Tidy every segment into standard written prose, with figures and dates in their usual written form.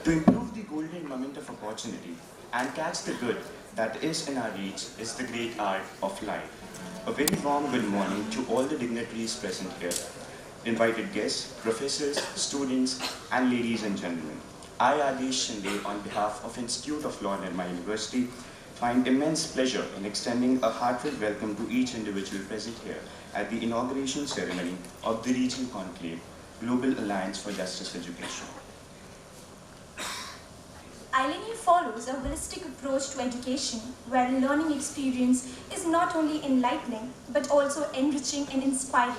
To improve the golden moment of opportunity and catch the good that is in our reach is the great art of life. A very warm good morning to all the dignitaries present here, invited guests, professors, students, and ladies and gentlemen. I, Adesh Shinde, on behalf of Institute of Law at my university, find immense pleasure in extending a heartfelt welcome to each individual present here at the inauguration ceremony of the Regional Conclave, Global Alliance for Justice Education. ILNE follows a holistic approach to education, where a learning experience is not only enlightening, but also enriching and inspiring.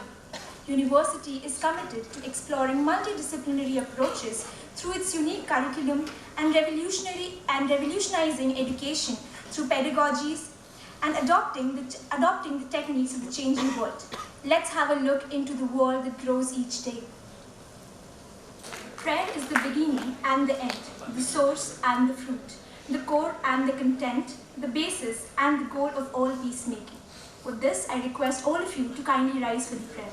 University is committed to exploring multidisciplinary approaches through its unique curriculum and revolutionizing education through pedagogies and adopting the techniques of the changing world. Let's have a look into the world that grows each day. Prayer is the beginning and the end, the source and the fruit, the core and the content, the basis and the goal of all peacemaking. With this, I request all of you to kindly rise for the prayer.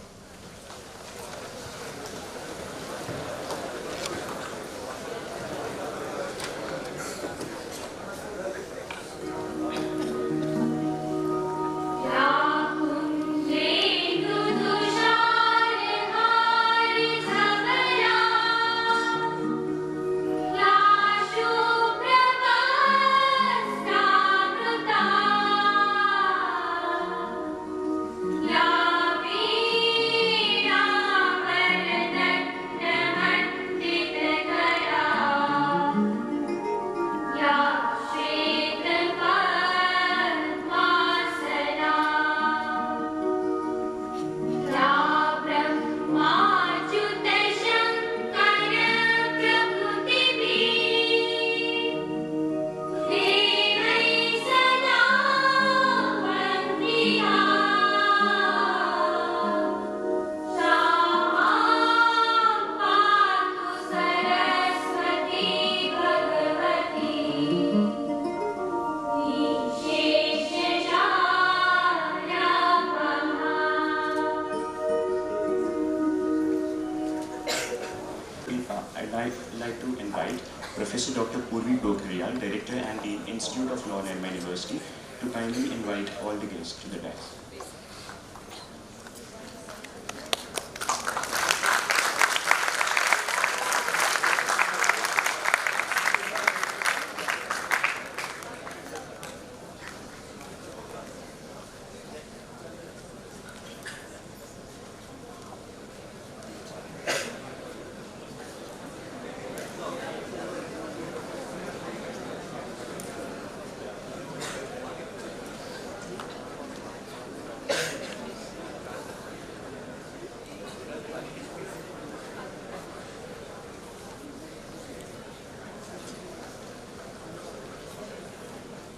I'd like to invite Professor Dr. Purvi Bokhriyal, Director and Dean, Institute of Law at my university, to kindly invite all the guests to the dais.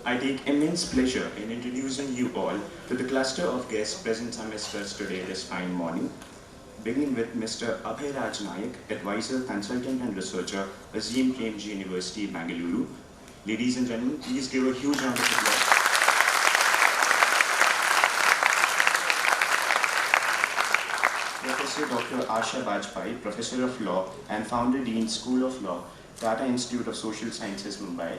I take immense pleasure in introducing you all to the cluster of guests present amidst us today this fine morning, beginning with Mr. Abhay Raj Nayak, Advisor, Consultant and Researcher, Azim Premji University, Bangalore. Ladies and gentlemen, please give a huge round of applause. Professor Dr. Asha Bajpai, Professor of Law and Founder Dean, School of Law, Tata Institute of Social Sciences, Mumbai.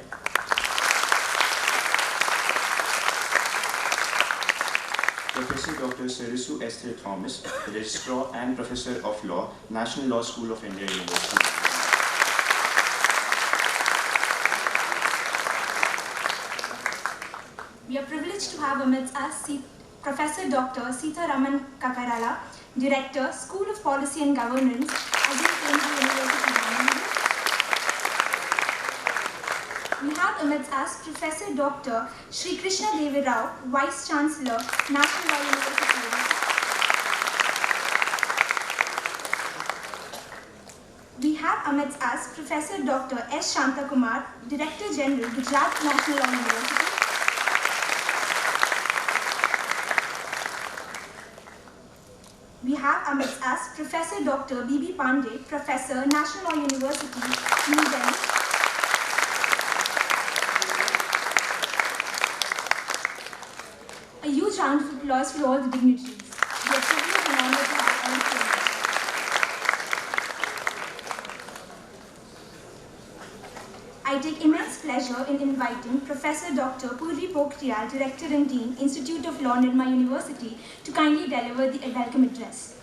Professor Dr. Sarisu Esther Thomas, Registrar and Professor of Law, National Law School of India, University. We are privileged to have amidst us Professor Dr. Sita Raman Kakarala, Director, School of Policy and Governance, Azim Premji University, Bangalore. We have amidst us Professor Dr. Sri Krishna Devi Rao, Vice Chancellor, National Law University. We have amidst us Professor Dr. S. Shantakumar, Director General, Gujarat National Law University. We have amidst us Professor Dr. B.B. Pandey, Professor, National Law University, New Delhi. A huge round of applause for all the dignitaries. We are privileged and honored to have all of you. I take immense pleasure in inviting Professor Dr. Purvi Pokhriyal, Director and Dean, Institute of Law, Nirma University, to kindly deliver the welcome address.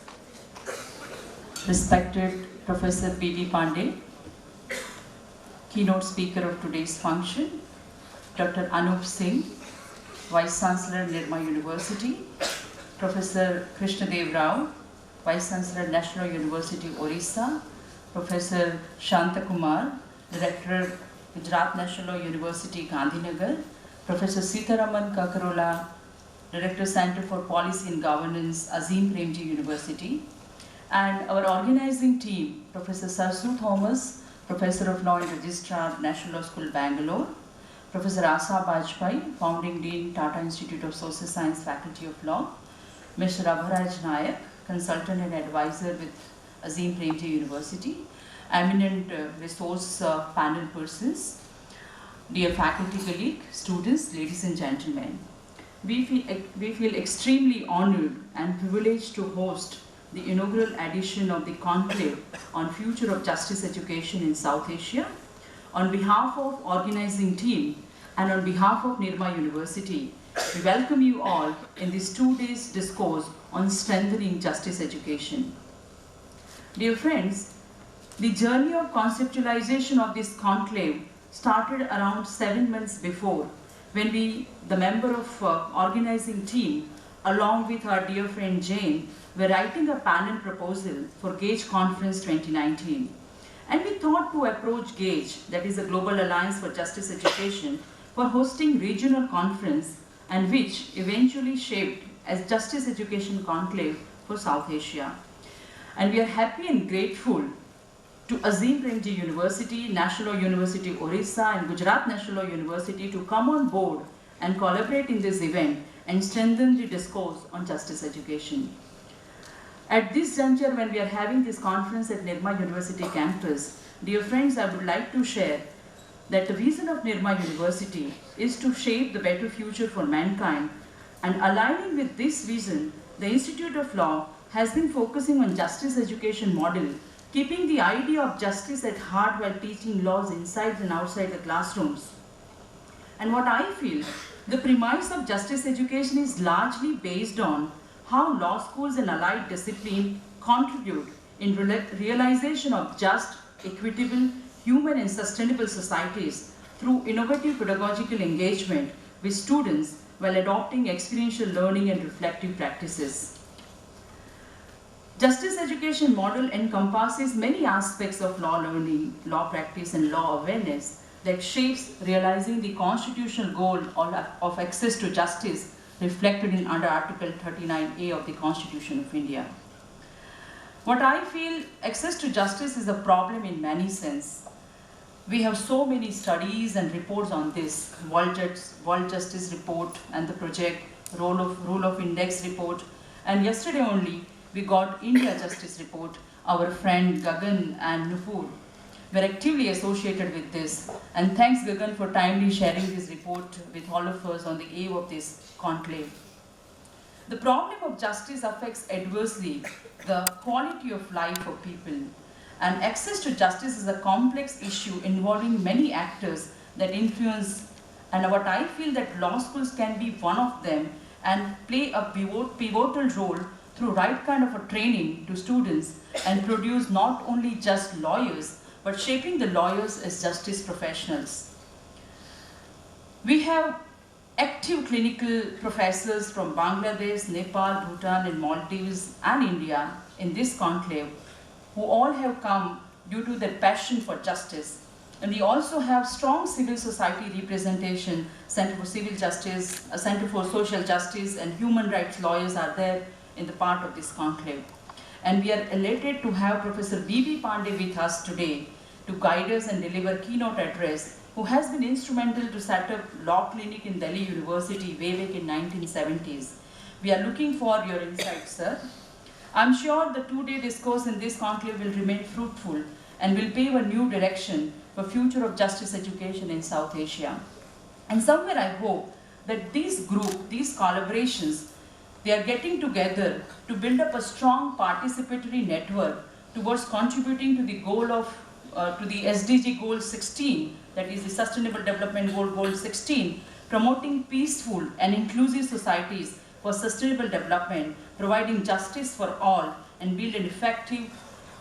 Respected Professor P.D. Pandey, keynote speaker of today's function, Dr. Anup Singh, Vice Chancellor, Nirma University, Professor Krishnadev Rao, Vice Chancellor, National University, Orissa, Professor Shanta Kumar, Director, Gujarat National University, Gandhinagar, Professor Sitaraman Kakarola, Director, Center for Policy and Governance, Azim Premji University, and our organizing team, Professor Sarsu Thomas, Professor of Law and Registrar, National Law School, Bangalore, Professor Asa Bajpai, Founding Dean, Tata Institute of Social Science, Faculty of Law, Mr. Abharaj Nayak, Consultant and Advisor with Azim Premji University, eminent resource panel persons, dear faculty colleague, students, ladies and gentlemen. We feel extremely honored and privileged to host the inaugural edition of the Conclave on Future of Justice Education in South Asia. On behalf of organizing team and on behalf of Nirma University, we welcome you all in this 2 days discourse on strengthening justice education. Dear friends, the journey of conceptualization of this conclave started around 7 months before, when we, the member of organizing team, along with our dear friend Jane, were writing a panel proposal for GAGE Conference 2019. And we thought to approach GAGE, that is the Global Alliance for Justice Education, for hosting regional conference, and which eventually shaped as Justice Education Conclave for South Asia. And we are happy and grateful to Azim Premji University, National University Orissa, and Gujarat National University to come on board and collaborate in this event and strengthen the discourse on justice education. At this juncture, when we are having this conference at Nirma University campus, dear friends, I would like to share that the vision of Nirma University is to shape the better future for mankind, and aligning with this vision, the Institute of Law has been focusing on justice education model, keeping the idea of justice at heart while teaching laws inside and outside the classrooms. And what I feel, the premise of justice education is largely based on how law schools and allied discipline contribute in realization of just, equitable, human and sustainable societies through innovative pedagogical engagement with students while adopting experiential learning and reflective practices. Justice education model encompasses many aspects of law learning, law practice and law awareness that shapes realizing the constitutional goal of access to justice reflected in under Article 39A of the Constitution of India. What I feel, access to justice is a problem in many sense. We have so many studies and reports on this, World Justice Report and the project, Role of Index Report, and yesterday only we got India Justice Report. Our friend Gagan and Nupur were actively associated with this, and thanks Gagan for timely sharing this report with all of us on the eve of this conclave. The problem of justice affects adversely the quality of life of people, and access to justice is a complex issue involving many actors that influence, and what I feel that law schools can be one of them and play a pivotal role through right kind of a training to students and produce not only just lawyers, but shaping the lawyers as justice professionals. We have active clinical professors from Bangladesh, Nepal, Bhutan, and Maldives, and India in this conclave, who all have come due to their passion for justice. And we also have strong civil society representation, Center for Civil Justice, a Center for Social Justice, and human rights lawyers are there in the part of this conclave. And we are elated to have Professor B.B. Pandey with us today to guide us and deliver keynote address, who has been instrumental to set up law clinic in Delhi University way back in 1970s. We are looking for your insights, sir. I'm sure the 2-day discourse in this conclave will remain fruitful and will pave a new direction for future of justice education in South Asia. And somewhere I hope that these collaborations, they are getting together to build up a strong participatory network towards contributing to the goal of to the SDG Goal 16, that is the Sustainable Development Goal 16, promoting peaceful and inclusive societies for sustainable development, providing justice for all, and build an effective,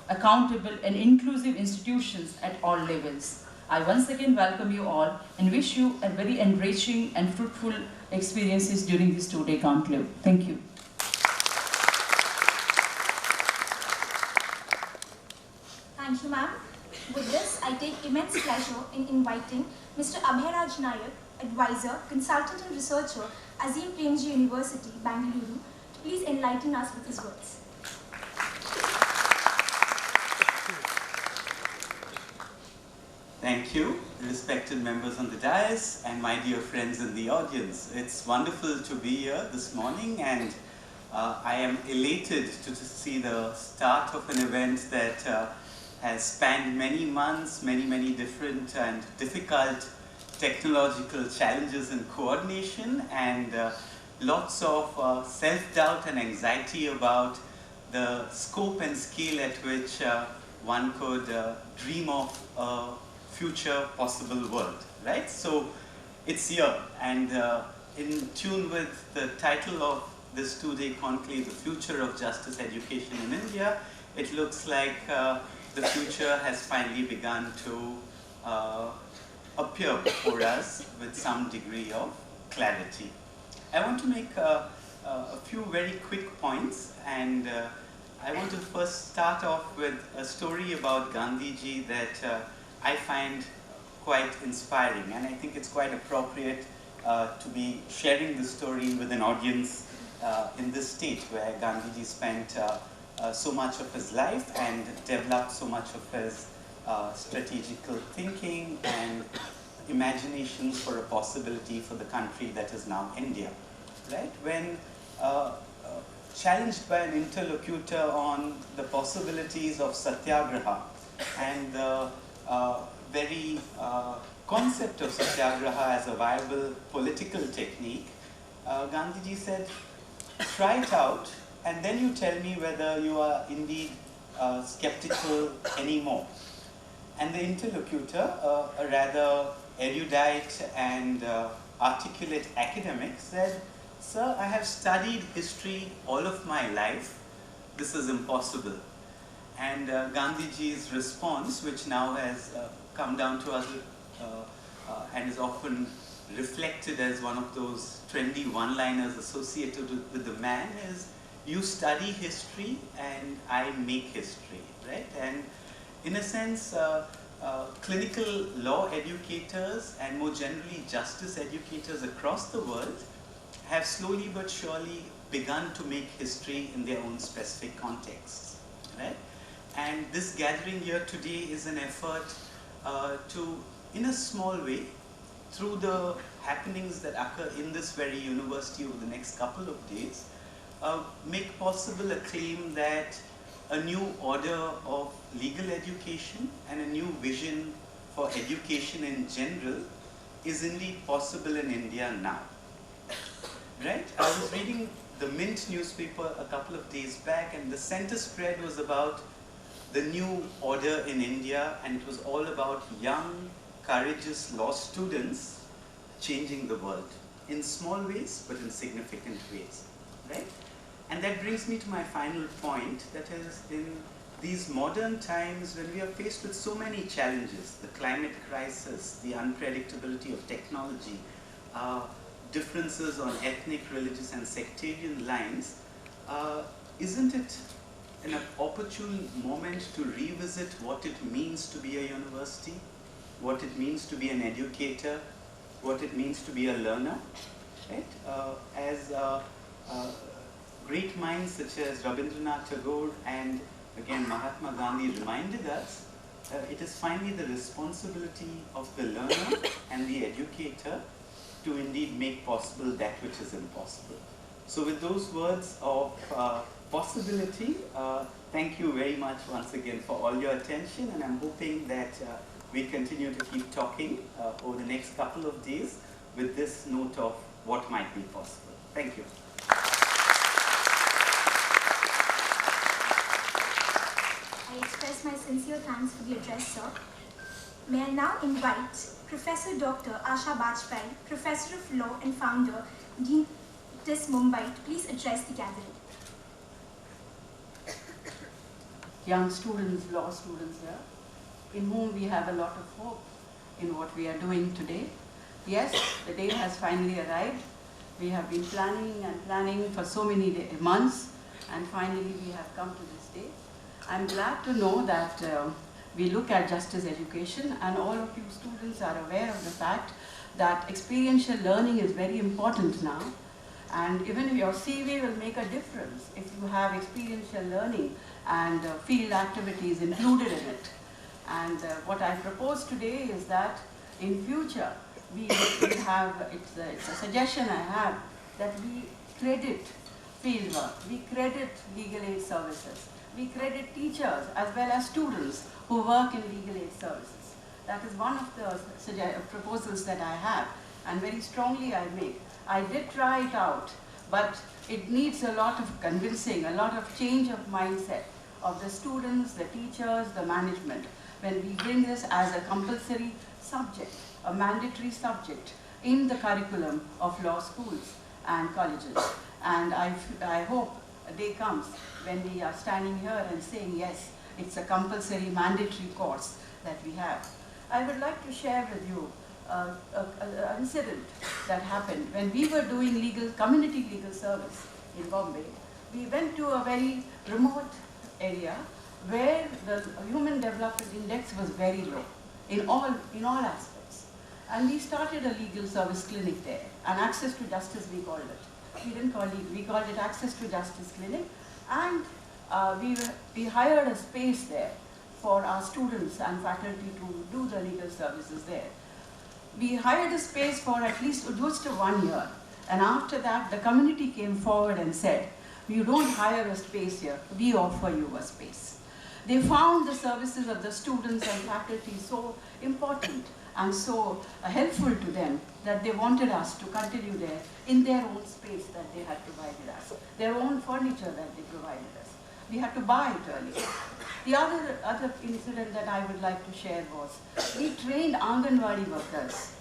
accountable, and inclusive institutions at all levels. I once again welcome you all and wish you a very enriching and fruitful experiences during this two-day conclave. Thank you. Thank you, ma'am. With this, I take immense pleasure in inviting Mr. Abhairaj Nayak, advisor, consultant and researcher, Azim Premji University, Bangalore, to please enlighten us with his words. Thank you, respected members on the dais and my dear friends in the audience. It's wonderful to be here this morning, and I am elated to see the start of an event that has spanned many months, many different and difficult technological challenges and coordination, and lots of self-doubt and anxiety about the scope and scale at which one could dream of a future possible world, right? So it's here, and in tune with the title of this two-day conclave, The Future of Justice Education in India, it looks like the future has finally begun to appear before us with some degree of clarity. I want to make a few very quick points, and I want to first start off with a story about Gandhiji that I find quite inspiring, and I think it's quite appropriate to be sharing this story with an audience in this state where Gandhiji spent so much of his life and developed so much of his strategical thinking and imaginations for a possibility for the country that is now India, right? When challenged by an interlocutor on the possibilities of satyagraha and the very concept of satyagraha as a viable political technique, Gandhiji said, try it out and then you tell me whether you are indeed skeptical anymore. And the interlocutor, a rather erudite and articulate academic, said, sir, I have studied history all of my life. This is impossible. And Gandhiji's response, which now has come down to us and is often reflected as one of those trendy one-liners associated with the man, is, you study history and I make history, right? And in a sense, clinical law educators and more generally justice educators across the world have slowly but surely begun to make history in their own specific contexts, right? And this gathering here today is an effort to, in a small way, through the happenings that occur in this very university over the next couple of days, make possible a claim that a new order of legal education and a new vision for education in general is indeed possible in India now. Right? I was reading the Mint newspaper a couple of days back, and the center spread was about the new order in India, and it was all about young, courageous law students changing the world in small ways, but in significant ways, right? And that brings me to my final point, that is, in these modern times when we are faced with so many challenges, the climate crisis, the unpredictability of technology, differences on ethnic, religious, and sectarian lines, isn't it an opportune moment to revisit what it means to be a university, what it means to be an educator, what it means to be a learner, right? As great minds such as Rabindranath Tagore and again Mahatma Gandhi reminded us, it is finally the responsibility of the learner and the educator to indeed make possible that which is impossible. So with those words of possibility, thank you very much once again for all your attention, and I'm hoping that we continue to keep talking over the next couple of days with this note of what might be possible. Thank you. I express express my sincere thanks for the address, sir. May I now invite Professor Dr. Asha Bajpai, Professor of Law and Founder, Dean TIS Mumbai, to please address the gathering. Young students, law students here, in whom we have a lot of hope in what we are doing today. Yes, the day has finally arrived. We have been planning and planning for so many months, and finally we have come to this day. I'm glad to know that we look at justice education, and all of you students are aware of the fact that experiential learning is very important now. And even your CV will make a difference if you have experiential learning and field activities included in it. And what I propose today is that in future, we have, it's a suggestion I have, that we credit fieldwork, we credit legal aid services, we credit teachers as well as students who work in legal aid services. That is one of the proposals that I have, and very strongly I make. I did try it out, but it needs a lot of convincing, a lot of change of mindset of the students, the teachers, the management, when we bring this as a compulsory subject, a mandatory subject in the curriculum of law schools and colleges. And I hope a day comes when we are standing here and saying, yes, it's a compulsory mandatory course that we have. I would like to share with you an incident that happened when we were doing community legal service in Bombay. We went to a very remote area where the human development index was very low in all aspects. And we started a legal service clinic there, and access to justice we called it. We didn't call it, we called it access to justice clinic, and we hired a space there for our students and faculty to do the legal services there. We hired a space for at least just 1 year, and after that the community came forward and said, you don't hire a space here, we offer you a space. They found the services of the students and faculty so important and so helpful to them that they wanted us to continue there in their own space that they had provided us, their own furniture that they provided us. We had to buy it earlier. The other incident that I would like to share was, we trained Anganwadi workers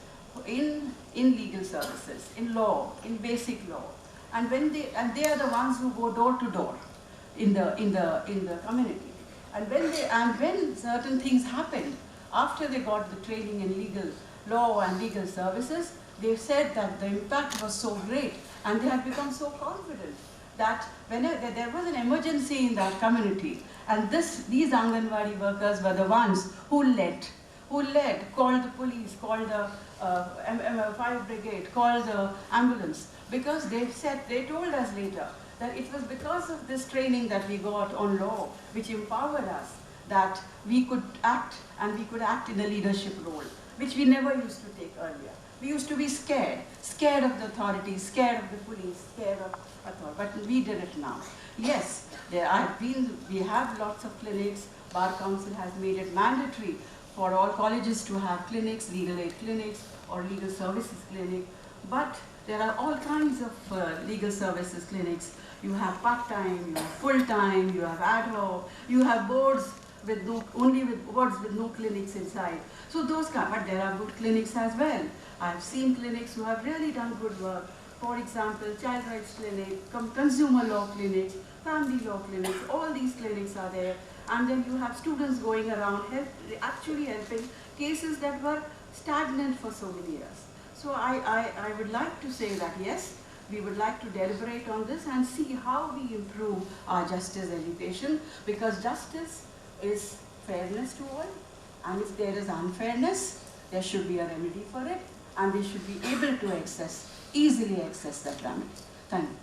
in legal services, in law, in basic law, and they are the ones who go door to door in the community. And when certain things happened, after they got the training in legal law and legal services, they said that the impact was so great, and they had become so confident that whenever there was an emergency in that community, and these Anganwadi workers were the ones who led, called the police, called the fire brigade, called the ambulance, because they told us later that it was because of this training that we got on law, which empowered us, that we could act, and we could act in a leadership role, which we never used to take earlier. We used to be scared of the authorities, scared of the police, scared of authority, but we did it now. Yes, we have lots of clinics. Bar Council has made it mandatory for all colleges to have clinics, legal aid clinics or legal services clinic, but there are all kinds of legal services clinics. You have part-time, you have full-time, you have ad hoc, you have boards with boards with no clinics inside. So but there are good clinics as well. I've seen clinics who have really done good work. For example, child rights clinic, consumer law clinics, family law clinics, all these clinics are there. And then you have students going around actually helping cases that were stagnant for so many years. So I would like to say that yes, we would like to deliberate on this and see how we improve our justice education, because justice is fairness to all, and if there is unfairness, there should be a remedy for it, and they should be able to easily access that remedy. Thank you.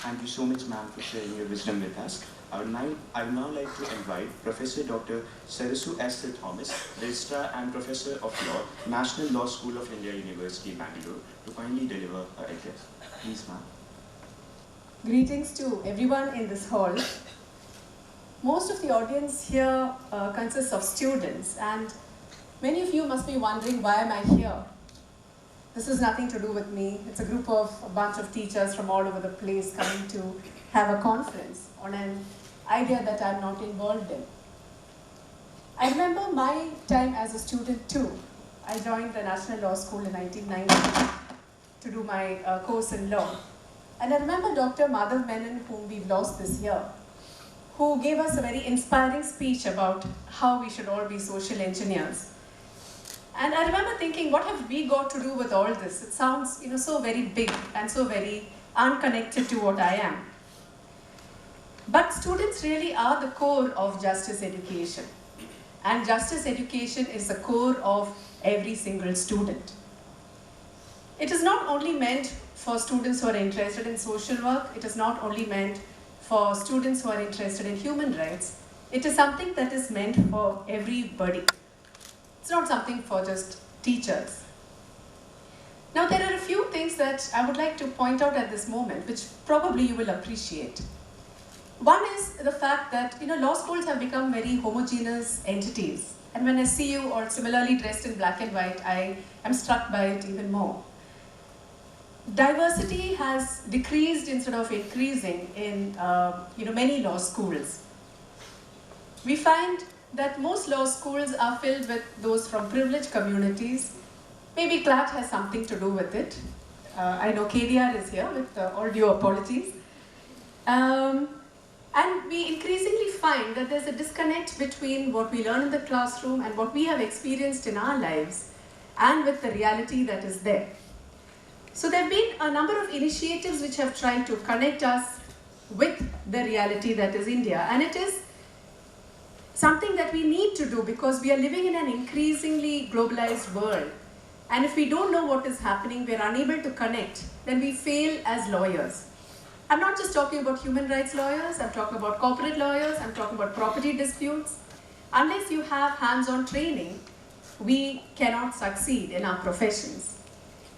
Thank you so much, ma'am, for sharing your wisdom with us. I would now like to invite Professor Dr. Sarasu Esther Thomas, Registrar and Professor of Law, National Law School of India, University, Bangalore, to kindly deliver her address. Please, ma'am. Greetings to everyone in this hall. Most of the audience here consists of students, and many of you must be wondering, why am I here? This is nothing to do with me. It's a bunch of teachers from all over the place coming to have a conference on an idea that I'm not involved in. I remember my time as a student too. I joined the National Law School in 1990 to do my course in law. And I remember Dr. Madhav Menon, whom we've lost this year, who gave us a very inspiring speech about how we should all be social engineers. And I remember thinking, what have we got to do with all this? It sounds, so very big and so very unconnected to what I am. But students really are the core of justice education. And justice education is the core of every single student. It is not only meant for students who are interested in social work, it is not only meant for students who are interested in human rights, it is something that is meant for everybody. It's not something for just teachers. Now there are a few things that I would like to point out at this moment, which probably you will appreciate. One is the fact that law schools have become very homogeneous entities. And when I see you all similarly dressed in black and white, I am struck by it even more. Diversity has decreased instead of increasing in many law schools. We find that most law schools are filled with those from privileged communities. Maybe CLAT has something to do with it. I know KDR is here, with all due apologies. And we increasingly find that there's a disconnect between what we learn in the classroom and what we have experienced in our lives and with the reality that is there. So there have been a number of initiatives which have tried to connect us with the reality that is India. And it is something that we need to do because we are living in an increasingly globalized world. And if we don't know what is happening, we're unable to connect, then we fail as lawyers. I'm not just talking about human rights lawyers, I'm talking about corporate lawyers, I'm talking about property disputes. Unless you have hands-on training, we cannot succeed in our professions.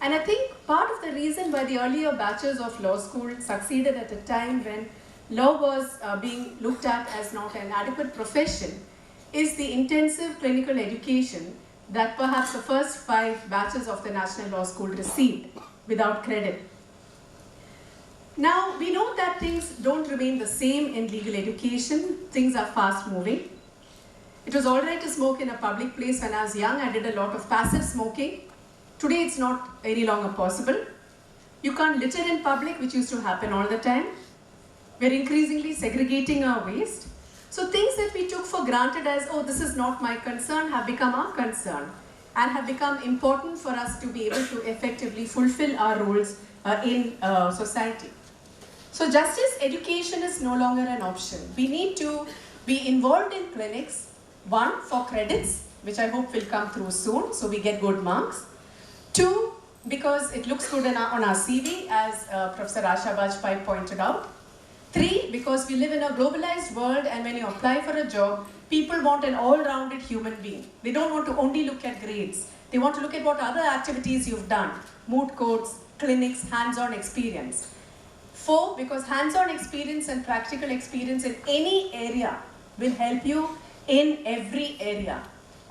And I think part of the reason why the earlier batches of law school succeeded at a time when law was being looked at as not an adequate profession is the intensive clinical education that perhaps the first 5 batches of the National Law School received without credit. Now, we know that things don't remain the same in legal education. Things are fast moving. It was all right to smoke in a public place when I was young. I did a lot of passive smoking. Today, it's not any longer possible. You can't litter in public, which used to happen all the time. We're increasingly segregating our waste. So things that we took for granted as, oh, this is not my concern, have become our concern and have become important for us to be able to effectively fulfill our roles in society. So justice education is no longer an option. We need to be involved in clinics, one, for credits, which I hope will come through soon, so we get good marks. 2, because it looks good on our CV, as Professor Asha Bajpai pointed out. 3, because we live in a globalized world and when you apply for a job, people want an all-rounded human being. They don't want to only look at grades. They want to look at what other activities you've done, moot courts, clinics, hands-on experience. 4, because hands-on experience and practical experience in any area will help you in every area.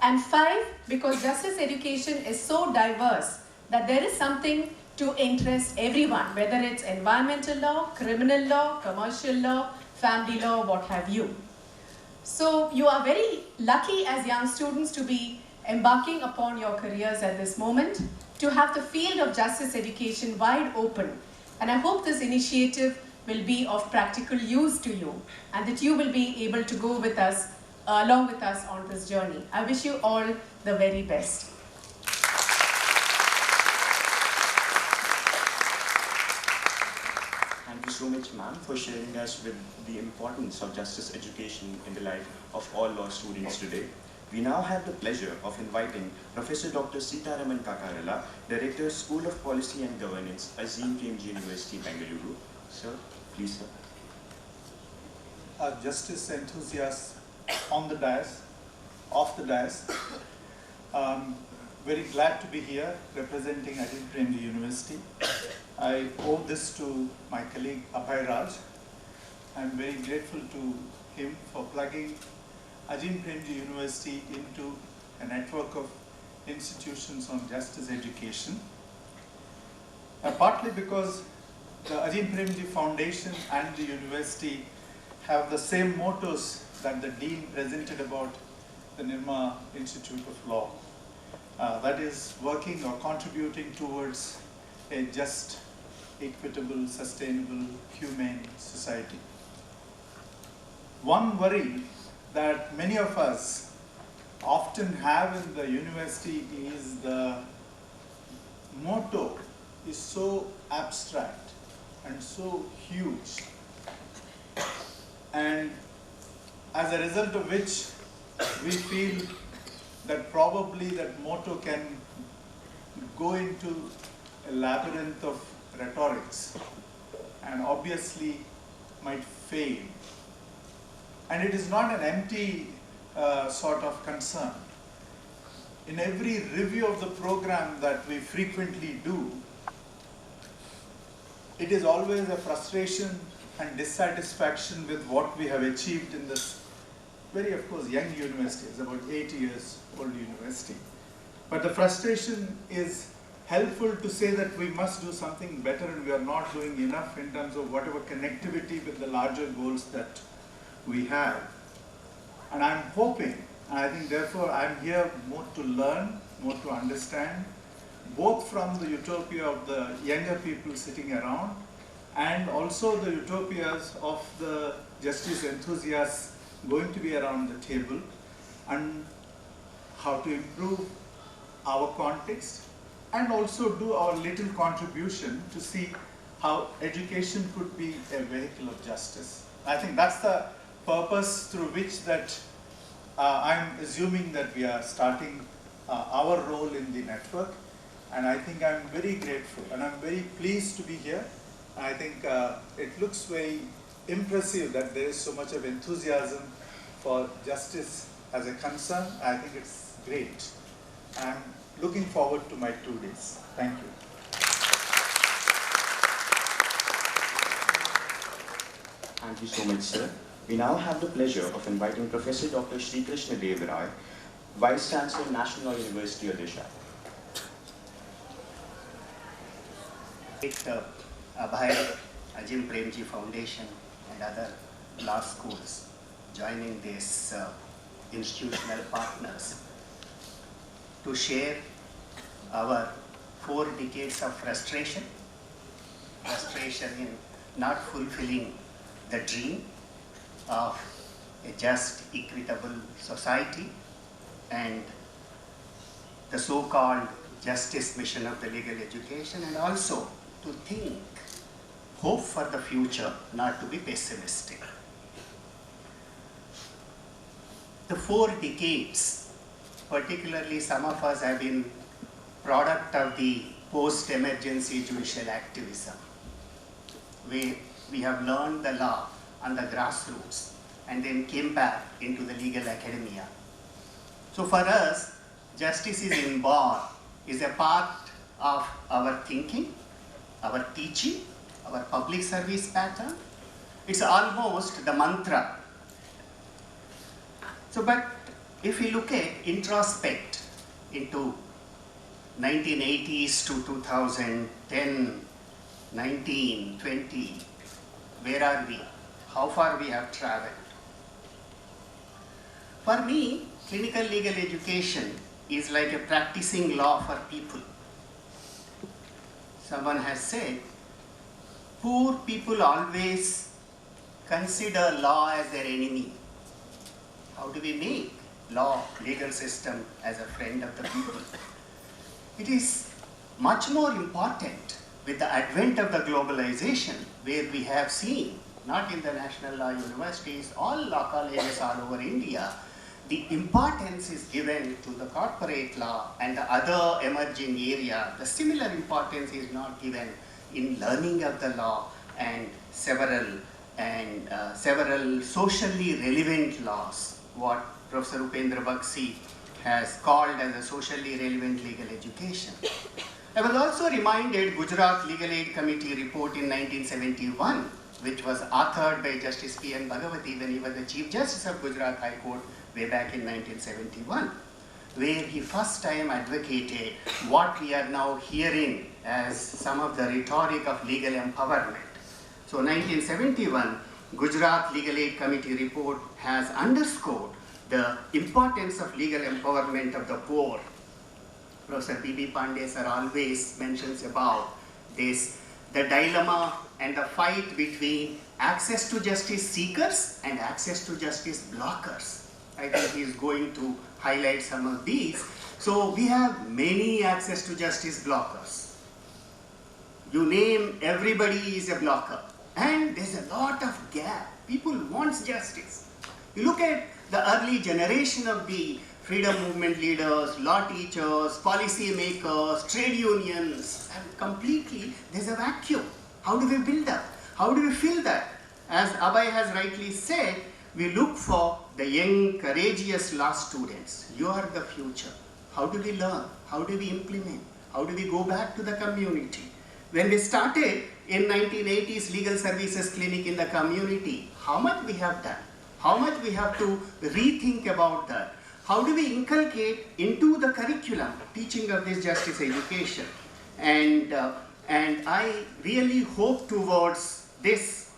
And 5, because justice education is so diverse that there is something to interest everyone, whether it's environmental law, criminal law, commercial law, family law, what have you. So you are very lucky as young students to be embarking upon your careers at this moment, to have the field of justice education wide open. And I hope this initiative will be of practical use to you and that you will be able to go with us, along with us on this journey. I wish you all the very best. Thank you so much, ma'am, for sharing us with the importance of justice education in the life of all law students today. We now have the pleasure of inviting Professor Dr. Sitaraman Kakarala, Director, School of Policy and Governance, Azim Premji University, Bengaluru. Sir, please, sir. Justice enthusiasts on the dais, off the dais. Very glad to be here representing Azim Premji University. I owe this to my colleague Abhay Raj. I'm very grateful to him for plugging Azim Premji University into a network of institutions on justice education. Partly because the Ajin Premji Foundation and the university have the same mottos that the Dean presented about the Nirma Institute of Law. That is working or contributing towards a just, equitable, sustainable, humane society. One worry that many of us often have in the university is the motto is so abstract and so huge, and as a result of which we feel that probably that motto can go into a labyrinth of rhetorics and obviously might fail. And it is not an empty sort of concern. In every review of the program that we frequently do, it is always a frustration and dissatisfaction with what we have achieved in this very, of course, young university. It's about 8 years old university. But the frustration is helpful to say that we must do something better and we are not doing enough in terms of whatever connectivity with the larger goals that we have. And I'm hoping, and I think therefore I'm here more to learn, more to understand, both from the utopia of the younger people sitting around and also the utopias of the justice enthusiasts going to be around the table, and how to improve our context and also do our little contribution to see how education could be a vehicle of justice. I think that's the purpose through which that I'm assuming that we are starting our role in the network, and I think I'm very grateful and I'm very pleased to be here. I think it looks very impressive that there is so much of enthusiasm for justice as a concern. I think it's great. I'm looking forward to my 2 days. Thank you. Thank you so much, sir. We now have the pleasure of inviting Professor Dr. Sri Krishna Dev Rai, Vice Chancellor, National Law University, Odisha. Abhay, Ajin Premji Foundation and other law schools joining these institutional partners to share our 4 decades of frustration in not fulfilling the dream of a just, equitable society and the so-called justice mission of the legal education, and also to think, hope for the future, not to be pessimistic. The 4 decades, particularly some of us have been product of the post-emergency judicial activism. We have learned the law on the grassroots and then came back into the legal academia. So for us, justice is inborn, is a part of our thinking, our teaching, our public service pattern. It's almost the mantra. So, but if we look at introspect into 1980s to 2010, 19, 20, where are we? How far we have traveled? For me, clinical legal education is like a practicing law for people. Someone has said, poor people always consider law as their enemy. How do we make law, legal system as a friend of the people? It is much more important with the advent of the globalization, where we have seen, not in the national law universities, all law colleges all over India, the importance is given to the corporate law and the other emerging area. The similar importance is not given in learning of the law and several socially relevant laws, what Professor Upendra Bakshi has called as a socially relevant legal education. I was also reminded Gujarat Legal Aid Committee report in 1971, which was authored by Justice P.N. Bhagavati when he was the Chief Justice of Gujarat High Court way back in 1971. where he first time advocated what we are now hearing as some of the rhetoric of legal empowerment. So 1971, Gujarat Legal Aid Committee report has underscored the importance of legal empowerment of the poor. Professor B.B. Pandey sir always mentions about this, the dilemma and the fight between access to justice seekers and access to justice blockers. I think he is going to highlight some of these. So we have many access to justice blockers. You name, everybody is a blocker. And there's a lot of gap. People want justice. You look at the early generation of the freedom movement leaders, law teachers, policy makers, trade unions, and completely there's a vacuum. How do we build that? How do we fill that? As Abhay has rightly said, we look for the young, courageous law students. You are the future. How do we learn? How do we implement? How do we go back to the community? When we started in 1980s legal services clinic in the community, how much we have done? How much we have to rethink about that? How do we inculcate into the curriculum teaching of this justice education? And I really hope towards this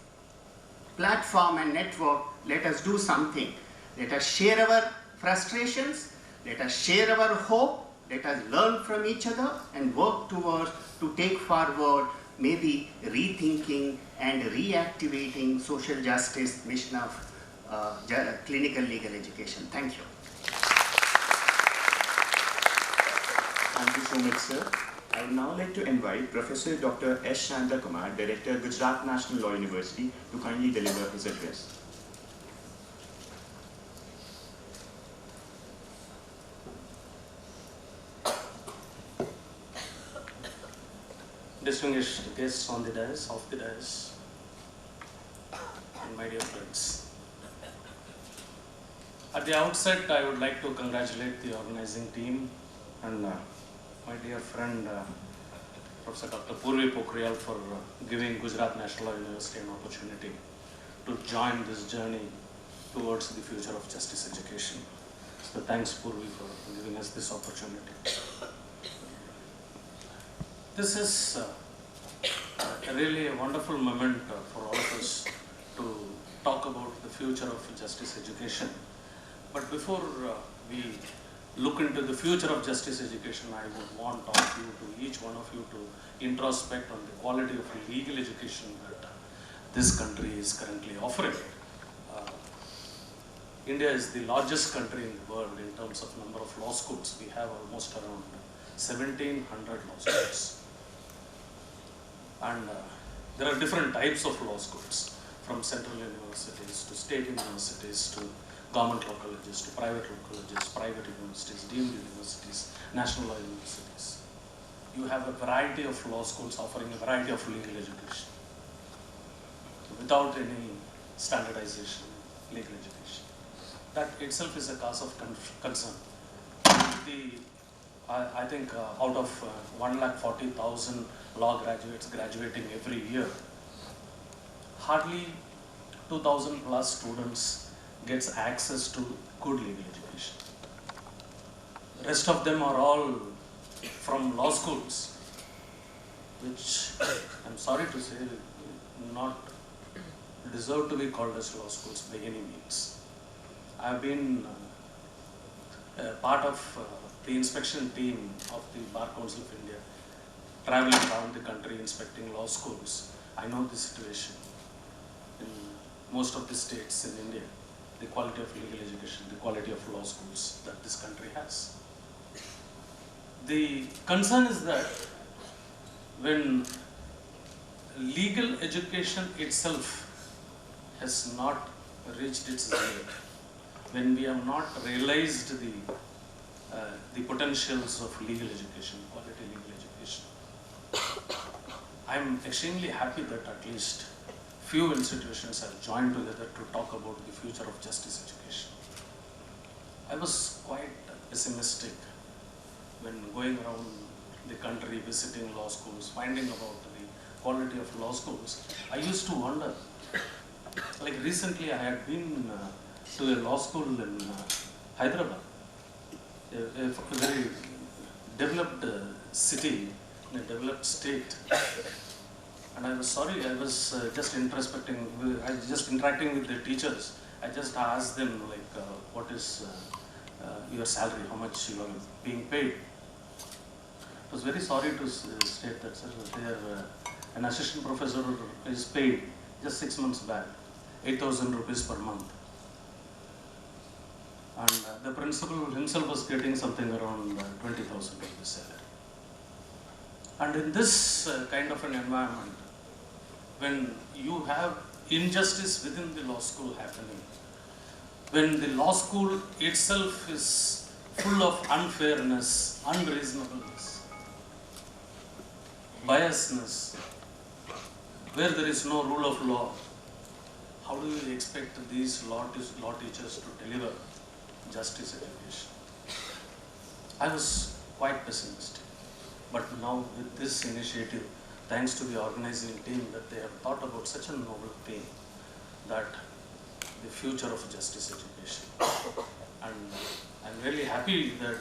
platform and network, let us do something. Let us share our frustrations, let us share our hope, let us learn from each other and work towards to take forward maybe rethinking and reactivating social justice mission of clinical legal education. Thank you. Thank you so much, sir. I would now like to invite Professor Dr. S. Shanta Kumar, Director, Gujarat National Law University, to kindly deliver his address. Distinguished guests on the dais, off the dais, and my dear friends. At the outset, I would like to congratulate the organizing team and my dear friend Professor Dr. Purvi Pokhriyal for giving Gujarat National University an opportunity to join this journey towards the future of justice education. So thanks Purvi for giving us this opportunity. This is really a wonderful moment for all of us to talk about the future of justice education. But before we look into the future of justice education, I would want all of you to, each one of you to introspect on the quality of legal education that this country is currently offering. India is the largest country in the world in terms of number of law schools. We have almost around 1,700 law schools. And there are different types of law schools, from central universities to state universities to government law colleges to private law colleges, private universities, deemed universities, national law universities. You have a variety of law schools offering a variety of legal education without any standardization in legal education. That itself is a cause of concern. I think out of 140,000 law graduates graduating every year, hardly 2,000 plus students gets access to good legal education. The rest of them are all from law schools, which I'm sorry to say not deserve to be called as law schools by any means. I've been part of the inspection team of the Bar Council of India, traveling around the country inspecting law schools. I know the situation in most of the states in India, the quality of legal education, the quality of law schools that this country has. The concern is that when legal education itself has not reached its limit, when we have not realized the potentials of legal education, quality legal education, I'm extremely happy that at least few institutions have joined together to talk about the future of justice education. I was quite pessimistic when going around the country, visiting law schools, finding about the quality of law schools. I used to wonder, like recently I had been to a law school in Hyderabad. a very developed city, in a developed state. And I was sorry, I was just interacting with the teachers. I just asked them like, what is your salary, how much you are being paid. I was very sorry to state that, sir, an assistant professor is paid just 6 months back, 8,000 rupees per month. And the principal himself was getting something around 20,000 rupees salary. And in this kind of an environment, when you have injustice within the law school happening, when the law school itself is full of unfairness, unreasonableness, biasness, where there is no rule of law, how do you expect these law teachers to deliver justice education? I was quite pessimistic. But now with this initiative, thanks to the organizing team, that they have thought about such a noble thing, that the future of justice education. And I'm really happy that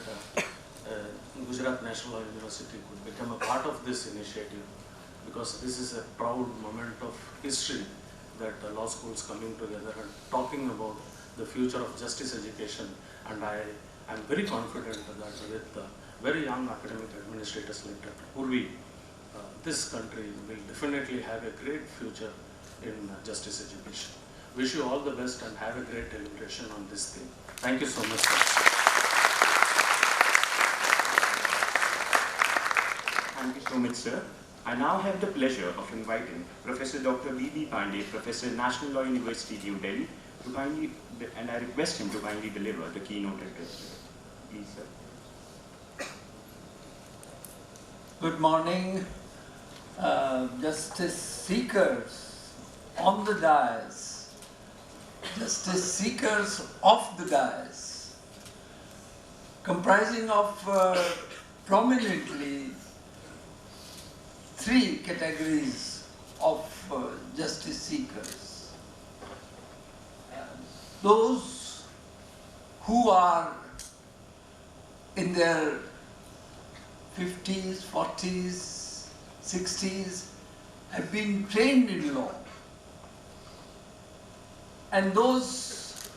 Gujarat National University could become a part of this initiative, because this is a proud moment of history that law schools coming together and talking about the future of justice education. And I am very confident that with very young academic administrators like Dr. Purvi, this country will definitely have a great future in justice education. Wish you all the best and have a great deliberation on this thing. Thank you so much, sir. Thank you so much, sir. I now have the pleasure of inviting Professor Dr. B.B. Pandey, Professor, National Law University, New Delhi, to kindly, and I request him to kindly deliver the keynote address. Please, sir. Good morning, justice seekers on the dais, justice seekers off the dais, comprising of prominently three categories of justice seekers. Those who are in their 50s, 40s, 60s, have been trained in law. And those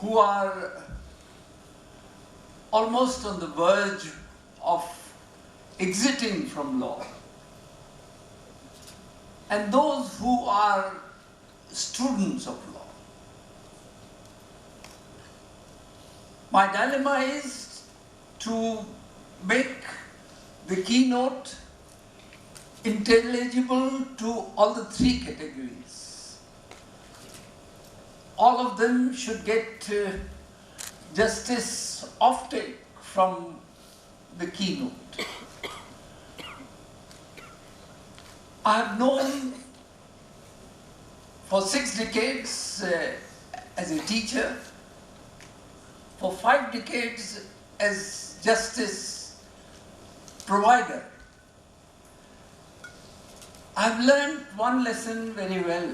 who are almost on the verge of exiting from law. And those who are students of law. My dilemma is to make the keynote intelligible to all the three categories. All of them should get justice offtake from the keynote. I have known for 6 decades as a teacher, for 5 decades as justice provider. I've learned one lesson very well,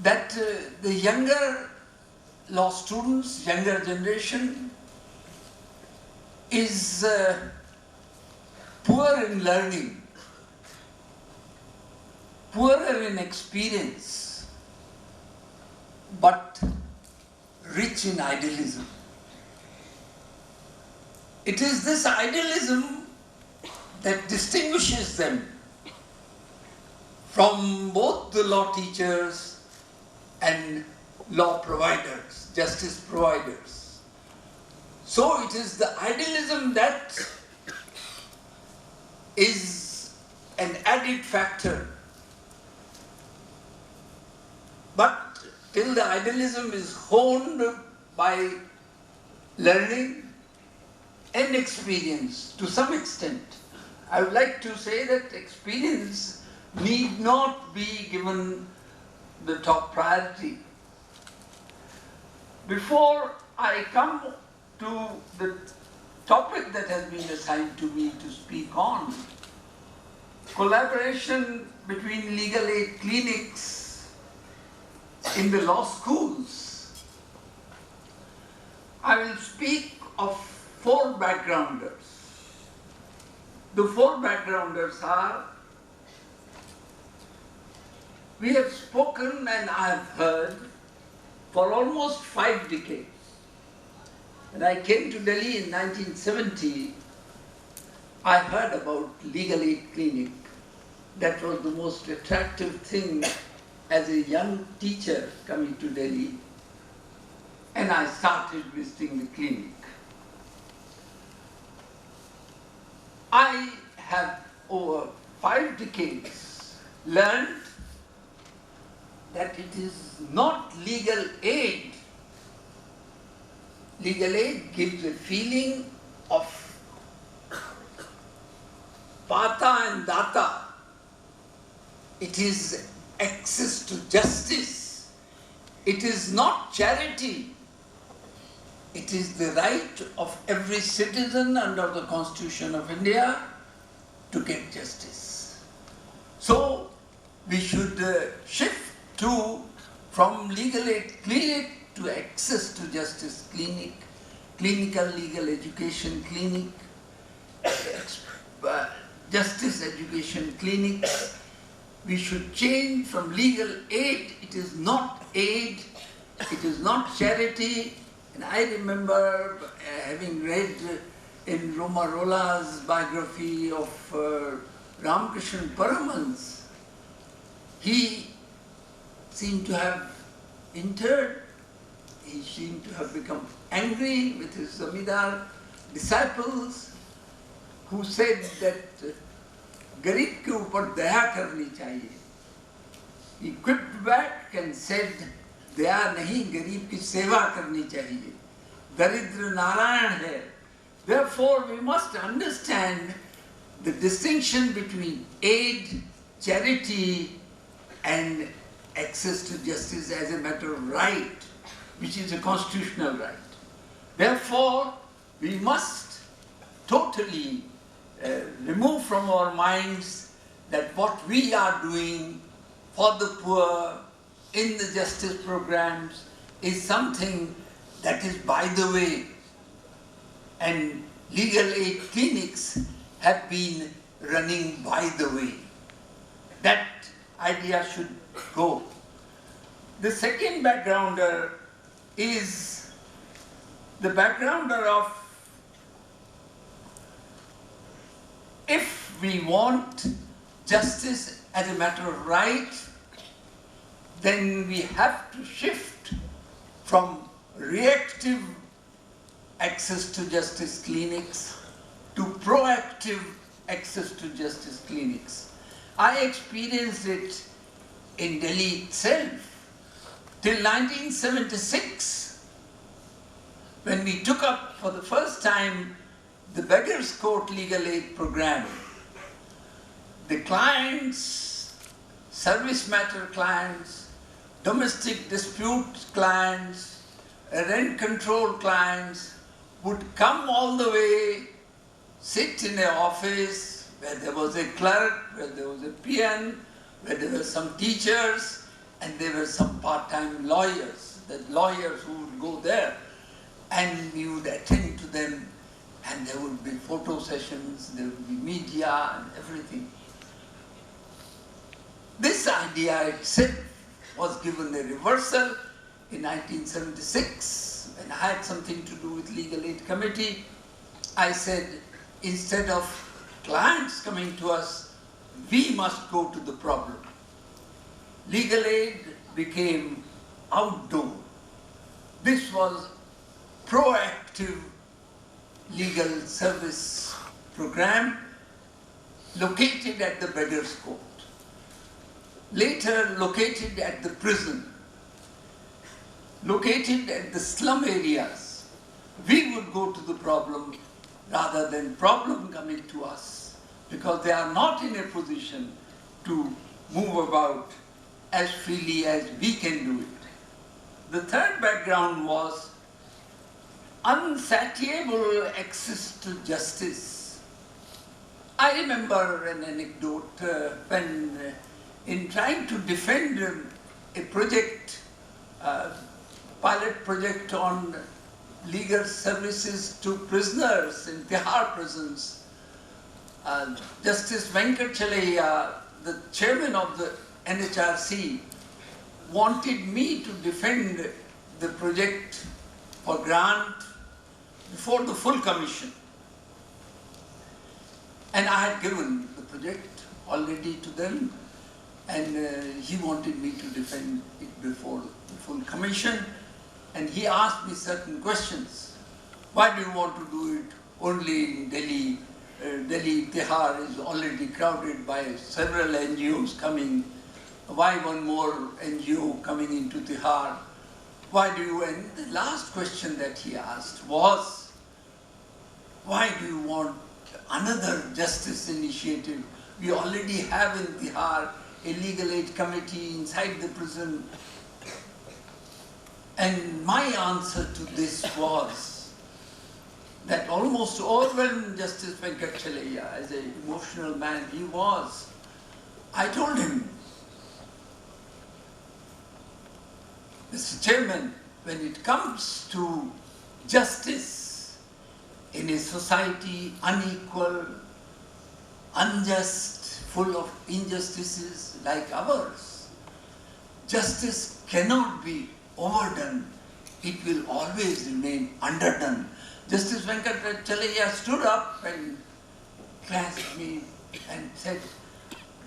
that the younger law students, younger generation is poor in learning, poorer in experience, but rich in idealism. It is this idealism that distinguishes them from both the law teachers and law providers, justice providers. So it is the idealism that is an added factor. But till the idealism is honed by learning and experience to some extent, I would like to say that experience need not be given the top priority. Before I come to the topic that has been assigned to me to speak on, collaboration between legal aid clinics in the law schools, I will speak of 4 backgrounders. The 4 backgrounders are, we have spoken and I have heard for almost 5 decades. When I came to Delhi in 1970, I heard about legal aid clinic. That was the most attractive thing as a young teacher coming to Delhi. And I started visiting the clinic. I have over 5 decades learned that it is not legal aid. Legal aid gives a feeling of pata and data. It is access to justice. It is not charity. It is the right of every citizen under the Constitution of India to get justice. So we should shift from legal aid clinic to access to justice clinic, clinical legal education clinic, justice education clinic. We should change from legal aid. It is not aid, it is not charity. And I remember having read in Romarola's biography of Ramakrishna Paramhans, he seemed to have interred, he seemed to have become angry with his Zamidar disciples who said that Garib ke upar daya karni chahiye. He quipped back and said, दया नहीं गरीब की सेवा करनी चाहिए. दरिद्र नारायण है. Therefore, we must understand the distinction between aid, charity, and access to justice as a matter of right, which is a constitutional right. Therefore, we must totally remove from our minds that what we are doing for the poor in the justice programs is something that is by the way, and legal aid clinics have been running by the way. That idea should go. The second backgrounder is the backgrounder of, if we want justice as a matter of right, then we have to shift from reactive access to justice clinics to proactive access to justice clinics. I experienced it in Delhi itself till 1976, when we took up for the first time the Beggars Court Legal Aid Program. The clients, service matter clients, domestic dispute clients, rent control clients would come all the way, sit in an office where there was a clerk, where there was a PN, where there were some teachers, and there were some part-time lawyers, the lawyers who would go there, and we would attend to them, and there would be photo sessions, there would be media and everything. This idea itself was given a reversal in 1976 when I had something to do with Legal Aid Committee. I said, instead of clients coming to us, we must go to the problem. Legal aid became outdoor. This was proactive legal service program located at the Beggars Court, later located at the prison, located at the slum areas. We would go to the problem rather than problem coming to us, because they are not in a position to move about as freely as we can do it. The third background was unsatiable access to justice. I remember an anecdote when in trying to defend a project, pilot project on legal services to prisoners in Tihar prisons. Justice Venkat Chalaiya, the chairman of the NHRC, wanted me to defend the project for grant before the full commission. And I had given the project already to them, and he wanted me to defend it before the full commission. And he asked me certain questions. Why do you want to do it only in Delhi? Delhi, Tihar is already crowded by several NGOs coming. Why one more NGO coming into Tihar? Why do you, and the last question that he asked was, why do you want another justice initiative? We already have in Tihar a legal aid committee inside the prison. And my answer to this was that almost overwhelmed Justice Venkat Chalaiya, as an emotional man he was. I told him, Mr. Chairman, when it comes to justice in a society unequal, unjust, full of injustices like ours, justice cannot be overdone. It will always remain underdone. Justice Venkat Chalaiya stood up and clasped me and said,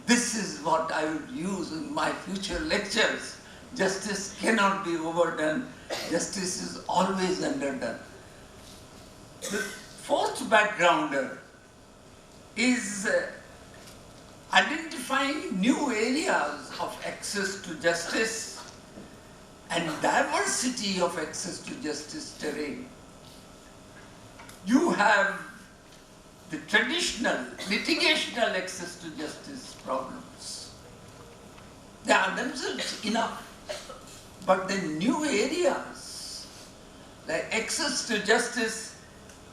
this is what I would use in my future lectures. Justice cannot be overdone. Justice is always underdone. The fourth backgrounder is identifying new areas of access to justice and diversity of access to justice terrain. You have the traditional litigational access to justice problems. They are themselves enough. But the new areas, like access to justice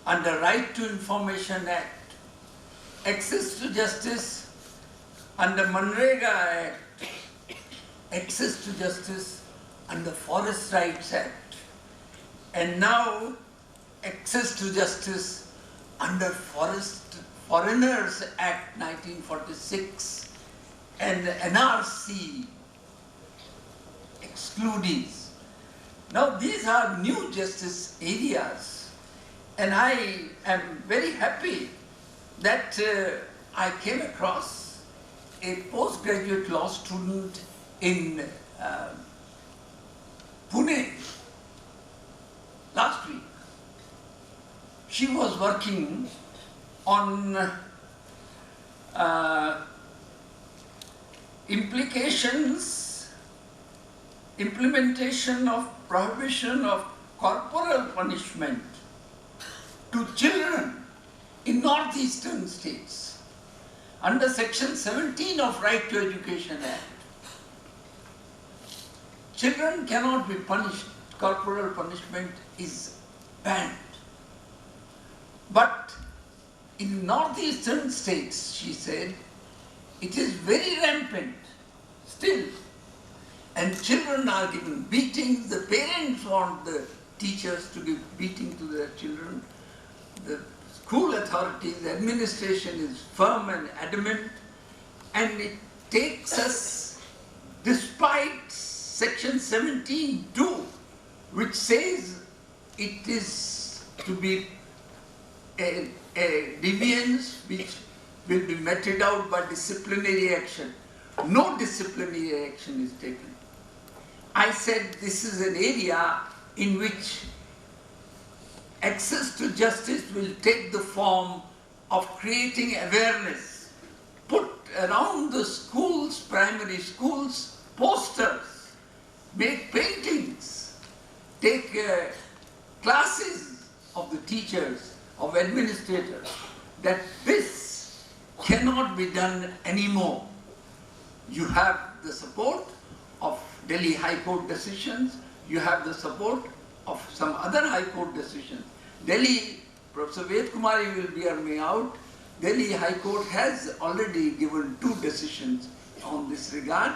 under Right to Information Act, access to justice under Manrega Act, access to justice under Forest Rights Act, and now access to justice under Foreigners Act 1946 and NRC excludees. Now these are new justice areas, and I am very happy that I came across a postgraduate law student in Pune last week. She was working on implementation of prohibition of corporal punishment to children in northeastern states under section 17 of Right to Education Act. Children cannot be punished. Corporal punishment is banned. But in northeastern states, she said, it is very rampant still. And children are given beatings. The parents want the teachers to give beating to their children. The school authorities, the administration is firm and adamant. And it takes us, despite section 17 too, which says it is to be a deviance which will be meted out by disciplinary action. No disciplinary action is taken. I said this is an area in which access to justice will take the form of creating awareness. Put around the schools, primary schools, posters, make paintings, take classes of the teachers, of administrators, that this cannot be done anymore. You have the support of Delhi High Court decisions, you have the support of some other High Court decisions. Delhi, Professor Ved Kumari will bear me out, Delhi High Court has already given 2 decisions on this regard,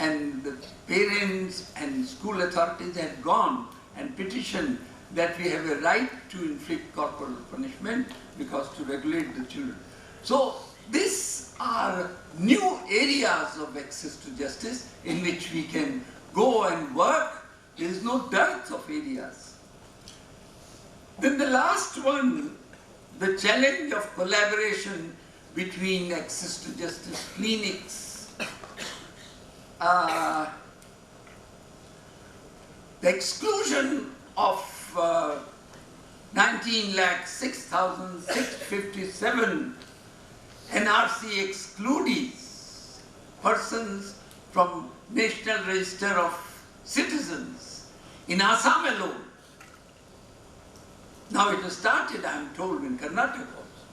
and the parents and school authorities have gone and petitioned that we have a right to inflict corporal punishment because to regulate the children. So these are new areas of access to justice in which we can go and work. There is no dearth of areas. Then the last one, the challenge of collaboration between access to justice clinics. The exclusion of 19,06,657 NRC excludees, persons from National Register of Citizens, in Assam alone. Now it has started, I am told, in Karnataka also.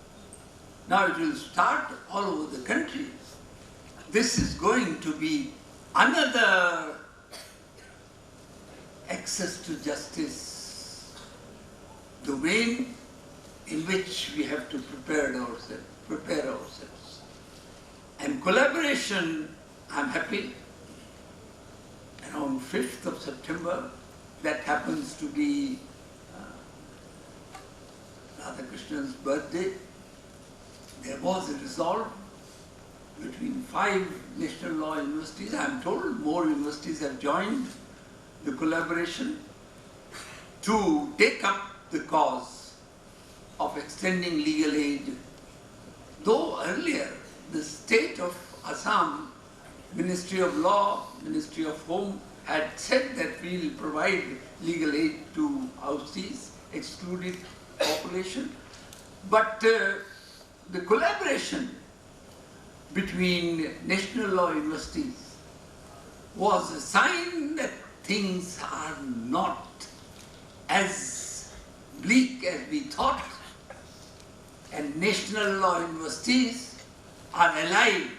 Now it will start all over the country. This is going to be another access to justice domain in which we have to prepare ourselves. And collaboration, I'm happy, around 5th of September, that happens to be Radhakrishna's birthday, there was a resolve between 5 national law universities. I am told more universities have joined the collaboration to take up the cause of extending legal aid. Though earlier the state of Assam, Ministry of Law, Ministry of Home had said that we will provide legal aid to Aussies, excluded population, but the collaboration between national law universities was a sign that things are not as bleak as we thought, and national law universities are alive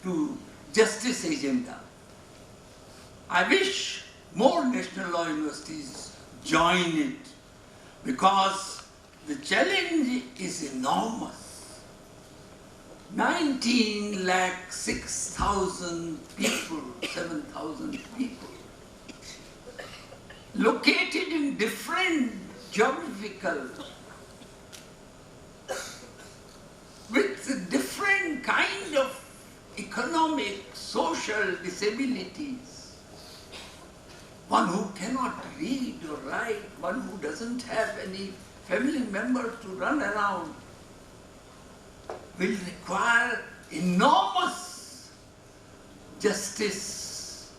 to justice agenda. I wish more national law universities join it, because the challenge is enormous. 19,06,000 people, 7,000 people, located in different geographical, with different kind of economic, social disabilities. One who cannot read or write, one who doesn't have any family member to run around, will require enormous justice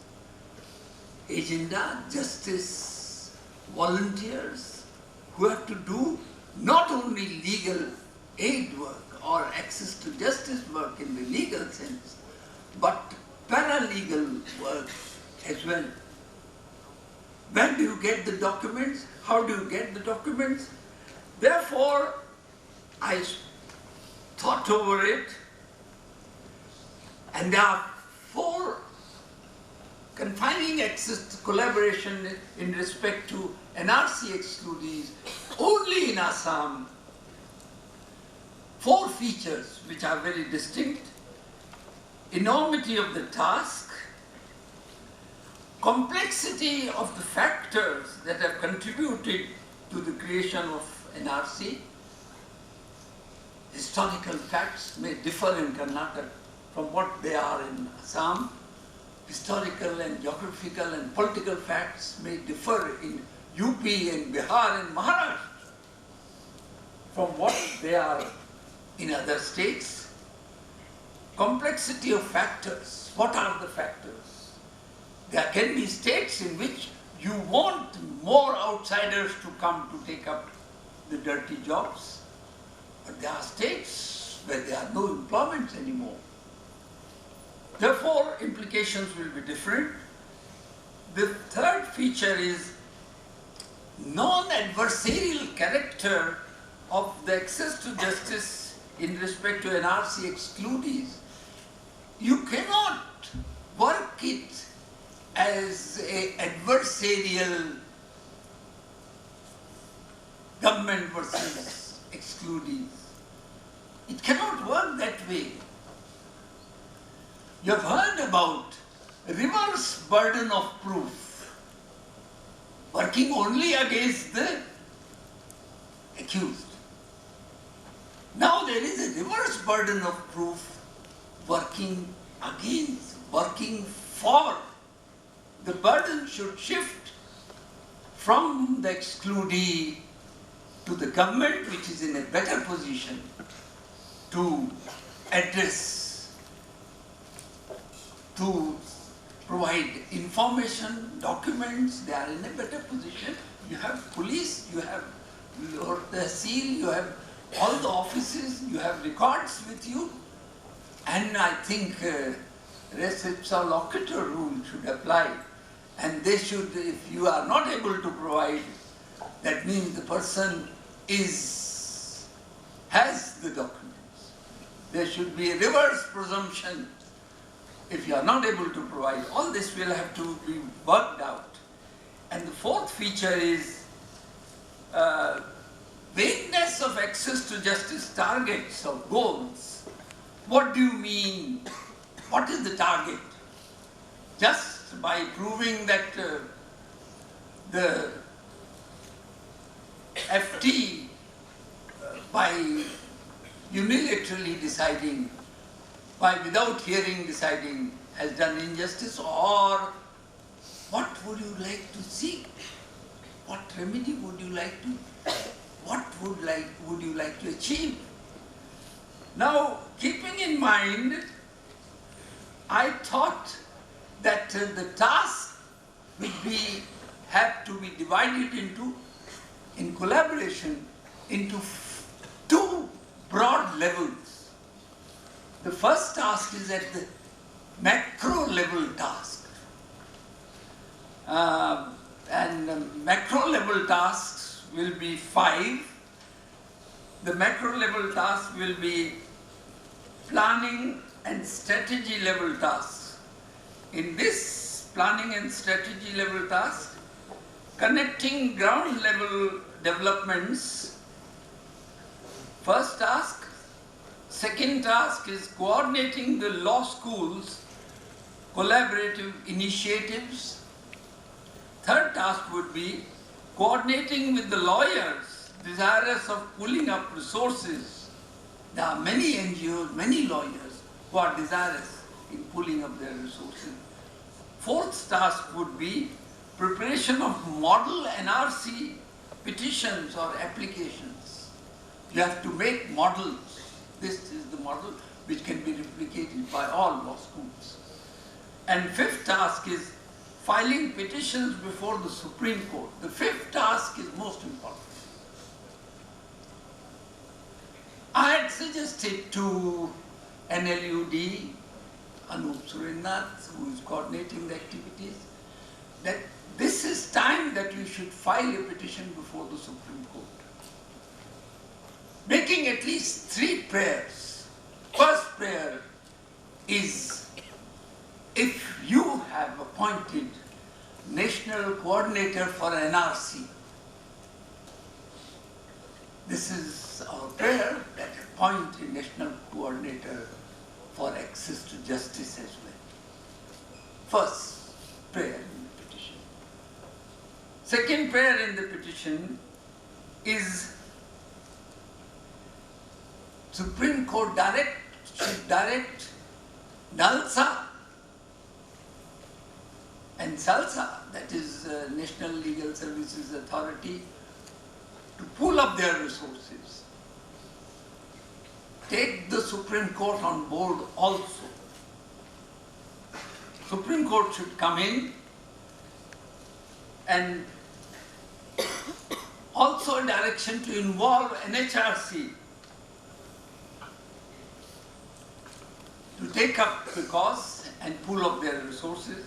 agenda, justice volunteers who have to do not only legal aid work or access to justice work in the legal sense, but paralegal work as well. When do you get the documents? How do you get the documents? Therefore, I thought over it, and there are 4 confining access to collaboration in respect to NRC excludees only in Assam. 4 features which are very distinct: enormity of the task, complexity of the factors that have contributed to the creation of NRC. Historical facts may differ in Karnataka from what they are in Assam. Historical and geographical and political facts may differ in UP and Bihar and Maharashtra from what they are in other states. Complexity of factors. What are the factors? There can be states in which you want more outsiders to come to take up the dirty jobs, but there are states where there are no employments anymore. Therefore, implications will be different. The third feature is non-adversarial character of the access to justice in respect to NRC excludees. You cannot work it as an adversarial government versus excludees. It cannot work that way. You have heard about reverse burden of proof. working only against the accused. Now there is a reverse burden of proof, working against, working for. The burden should shift from the excludee to the government, which is in a better position to address, to provide information, documents. They are in a better position. You have police, you have your tehsil, you have all the offices, you have records with you. And I think res ipsa loquitur rule should apply. And they should, if you are not able to provide, that means the person has the documents. There should be a reverse presumption. If you are not able to provide, all this will have to be worked out. And the fourth feature is vagueness of access to justice, targets or goals. What do you mean? What is the target? Just by proving that the FT, by unilaterally deciding, by without hearing deciding, has done injustice, or what would you like to seek? What remedy would you like to, what would you like to achieve? Now, keeping in mind, I thought that the task would have to be divided into, in collaboration, into two broad levels. The first task is at the macro level task. And macro level tasks will be 5. The macro level task will be planning and strategy level tasks. In this planning and strategy level task, connecting ground level developments, first task. Second task is coordinating the law schools' collaborative initiatives. Third task would be coordinating with the lawyers desirous of pulling up resources. There are many NGOs, many lawyers who are desirous in pulling up their resources. Fourth task would be preparation of model NRC petitions or applications. You have to make models. This is the model which can be replicated by all law schools. And fifth task is filing petitions before the Supreme Court. The fifth task is most important. I had suggested to NLUD, Anup Surendranath, who is coordinating the activities, that this is time that you should file a petition before the Supreme Court, making at least 3 prayers. First prayer is, if you have appointed National Coordinator for NRC, this is our prayer, that appoint a National Coordinator for access to justice as well. First prayer in the petition. Second prayer in the petition is Supreme Court should direct NALSA and SALSA, that is National Legal Services Authority, to pull up their resources. Take the Supreme Court on board also. Supreme Court should come in, and also a direction to involve NHRC to take up the cause and pull up their resources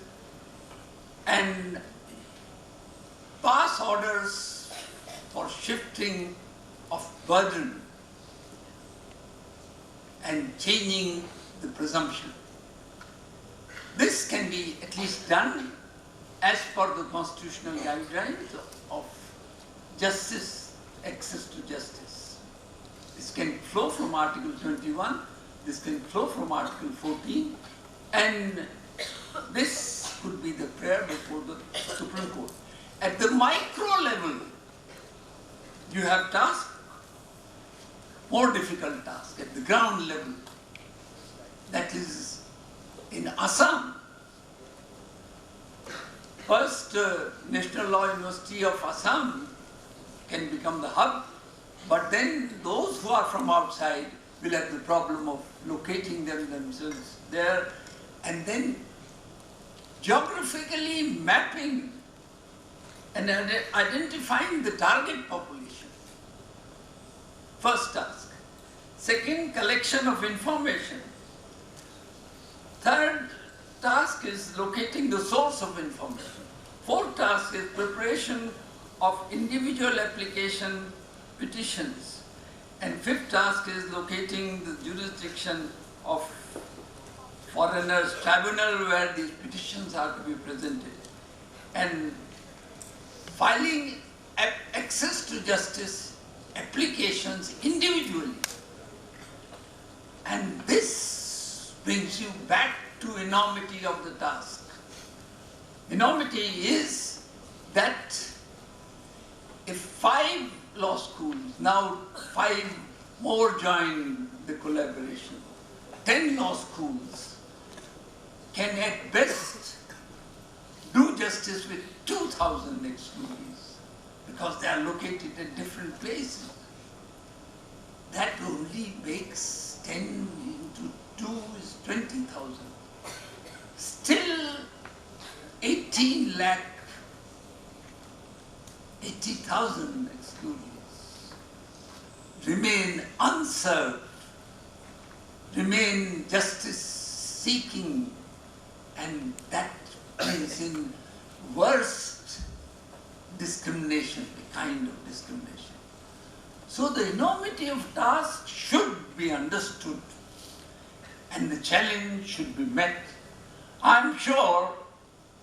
and pass orders for shifting of burden and changing the presumption. This can be at least done as per the constitutional guidelines of justice, access to justice. This can flow from Article 21, this can flow from Article 14, and this could be the prayer before the Supreme Court. At the micro level, you have tasks, more difficult tasks at the ground level. That is in Assam. First, National Law University of Assam can become the hub, but then those who are from outside will have the problem of locating themselves there, and then geographically mapping and identifying the target population. First task. Second, collection of information. Third task is locating the source of information. Fourth task is preparation of individual application petitions. And fifth task is locating the jurisdiction of foreigners' tribunal where these petitions are to be presented. And filing access to justice applications individually. And this brings you back to enormity of the task. Enormity is that if 5 law schools, now 5 more join the collaboration, 10 law schools can at best do justice with 2,000 ex-students because they are located at different places. That only makes 10 into 2 is 20,000. Still 18 lakh, 80,000 ex-students remain unserved, remain justice seeking, and that is in worst discrimination, the kind of discrimination. So the enormity of task should be understood and the challenge should be met. I'm sure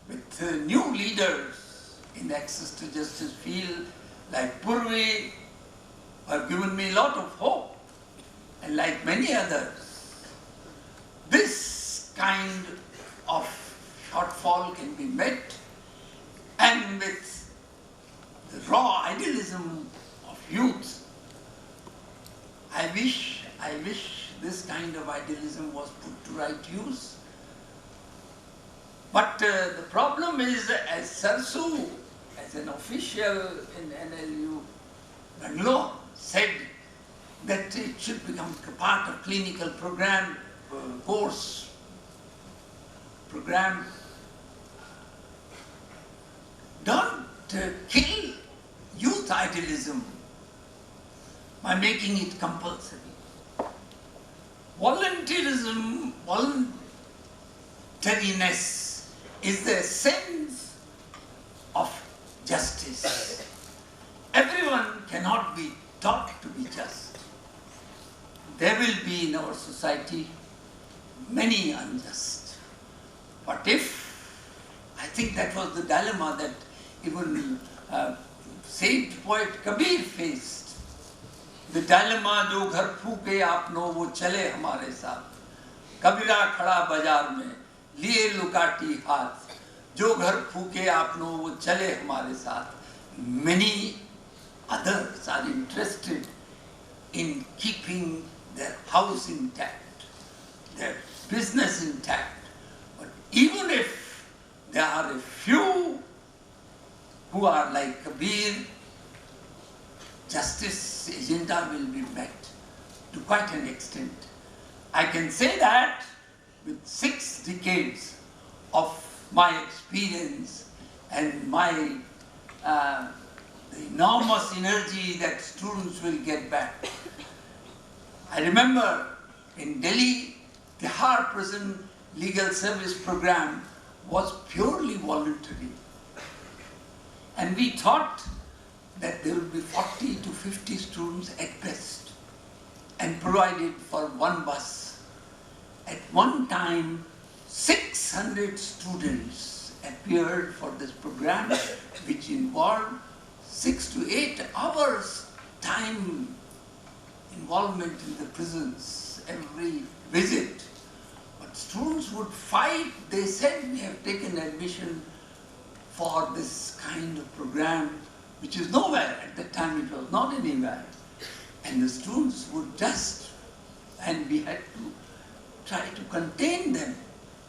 with new leaders in the access to justice field like Purvi have given me a lot of hope, and like many others, this kind of shortfall can be met, and with the raw idealism of youth, I wish this kind of idealism was put to right use. But the problem is, as Sarsu, as an official in NLU Bangalore, said that it should become a part of clinical program, course program. Don't kill youth idealism by making it compulsory. Volunteerism, voluntariness is the essence of justice. Everyone cannot be taught to be just. There will be in our society many unjust. But if, I think that was the dilemma that even saved poet Kabir faced. The dilemma जो घर फूके आपनो वो चले हमारे साथ, कबीरा खड़ा बाजार में लिए लुकाटी हाथ, जो घर फूके आपनो वो चले हमारे साथ. Many others are interested in keeping their house intact, their business intact. But even if there are a few who are like Kabir, justice agenda will be met to quite an extent. I can say that with 6 decades of my experience and my the enormous energy that students will get back. I remember in Delhi, the Tihar prison legal service program was purely voluntary. And we thought that there would be 40 to 50 students at best and provided for one bus. At one time, 600 students appeared for this program, which involved 6 to 8 hours time involvement in the prisons every visit. But students would fight. They said we have taken admission for this kind of program, which is nowhere. At that time it was not anywhere. And the students would just, and we had to try to contain them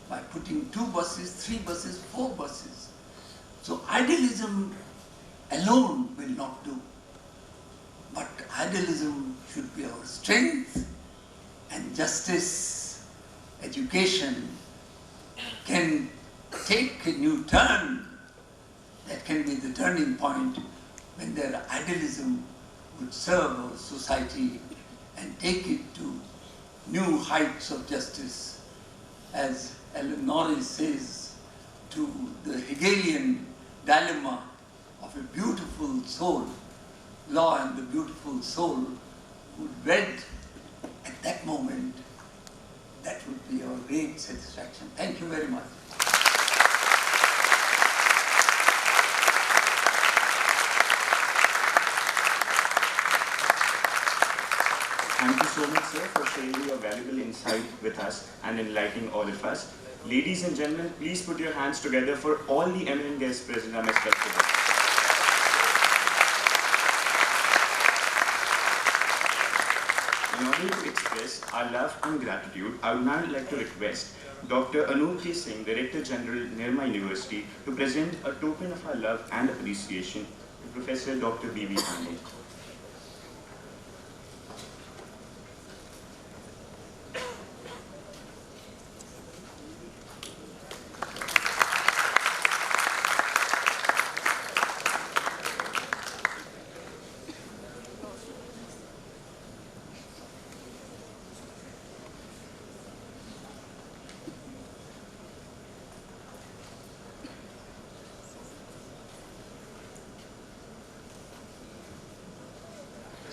by putting 2 buses, 3 buses, 4 buses. So idealism alone will not do. But idealism should be our strength, and justice, education can take a new turn. That can be the turning point when their idealism would serve our society and take it to new heights of justice. As Alan Norris says, to the Hegelian dilemma of a beautiful soul, law and the beautiful soul would wed at that moment. That would be our great satisfaction. Thank you very much. Thank you so much, sir, for sharing your valuable insight with us and enlightening all of us. Ladies and gentlemen, please put your hands together for all the eminent guests present on this festival. In order to express our love and gratitude, I would now like to request Dr. Anup Singh, Director General, Nirma University, to present a token of our love and appreciation to Professor Dr. B.V. Pandey.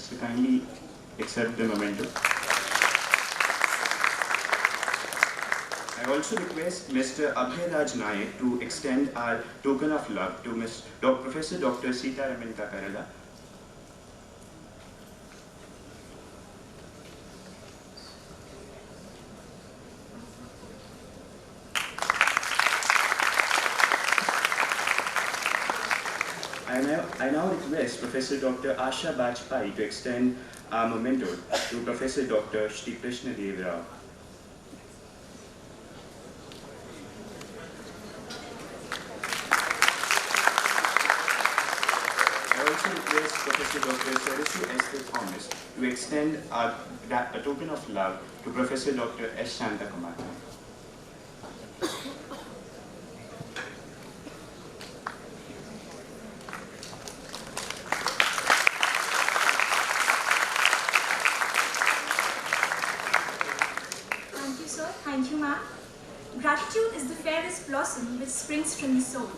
So kindly accept the memento. I also request Mr. Abhay Raj Nayak to extend our token of love to Professor Dr. Sita Raminta Karala. I now request Professor Dr. Asha Bajpai to extend our memento to Professor Dr. Shri Krishna Dev Rao. I also request Professor Dr. Sarasu Esther Thomas to extend a token of love to Professor Dr. S. Shantakumar. Thank you, ma'am. Gratitude is the fairest blossom which springs from the soul.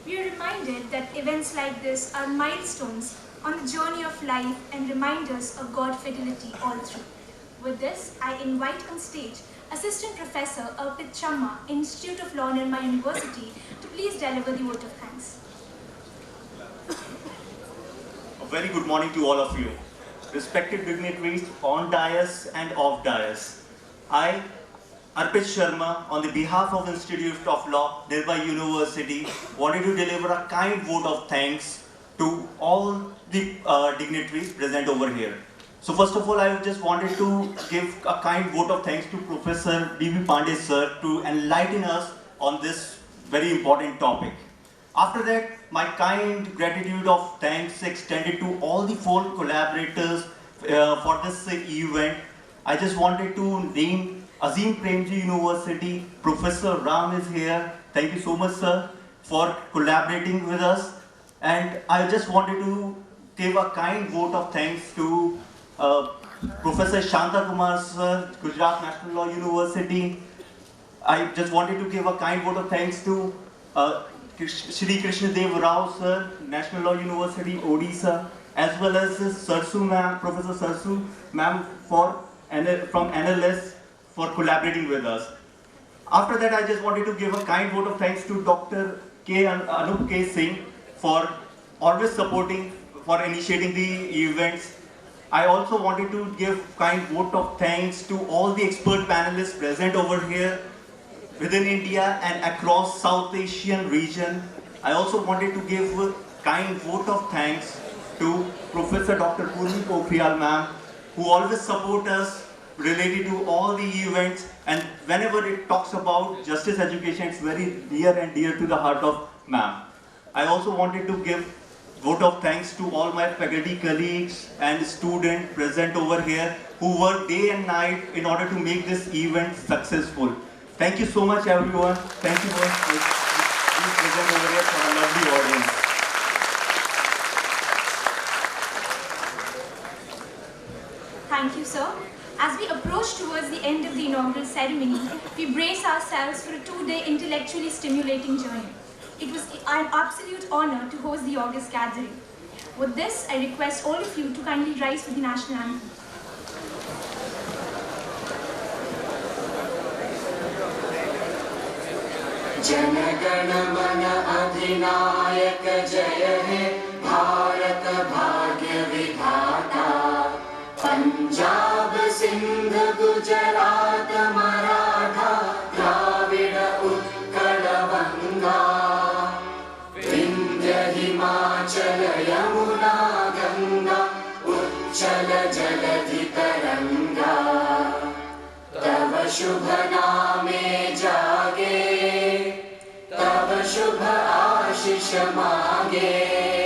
We are reminded that events like this are milestones on the journey of life and reminders of God's fidelity all through. With this, I invite on stage Assistant Professor Arpit Sharma, Institute of Law, Nirma University, to please deliver the vote of thanks. A very good morning to all of you. Respected dignitaries on dais and off dais. I, Arpit Sharma, on the behalf of Institute of Law, Nirma University, wanted to deliver a kind vote of thanks to all the dignitaries present over here. So first of all, I just wanted to give a kind vote of thanks to Professor B.V. Pandey sir to enlighten us on this very important topic. After that, my kind gratitude of thanks extended to all the 4 collaborators for this event. I just wanted to name Azim Premji University, Professor Ram is here. Thank you so much, sir, for collaborating with us. And I just wanted to give a kind vote of thanks to Professor Shantakumar, sir, Gujarat National Law University. I just wanted to give a kind vote of thanks to Shri Krishna Dev Rao, sir, National Law University, Odisha, as well as Sarsu ma'am, Professor Sarsu ma'am from NLS, for collaborating with us. After that, I just wanted to give a kind vote of thanks to Dr. Anup K. Singh for always supporting, for initiating the events. I also wanted to give kind vote of thanks to all the expert panelists present over here within India and across South Asian region. I also wanted to give a kind vote of thanks to Professor Dr. Purvi Pokhriyal ma'am, who always support us related to all the events, and whenever it talks about justice education, it's very near and dear to the heart of ma'am. I also wanted to give vote of thanks to all my faculty colleagues and students present over here who work day and night in order to make this event successful. Thank you so much, everyone. Thank you for being present over here for a lovely audience. Thank you, sir. As we approach towards the end of the inaugural ceremony, we brace ourselves for a 2-day intellectually stimulating journey. It was an absolute honor to host the August gathering. With this, I request all of you to kindly rise for the national anthem. Jana Gana मन अधिनायक जय हे भारत भाग्य विधाता पंजाब सिंध गुजरात मराठा द्राविड़ उत्कल बंगा विंध्य हिमाचल यमुना गंगा उच्चल जलधि तरंगा तव शुभ नामे जागे तव शुभ आशीष मांगे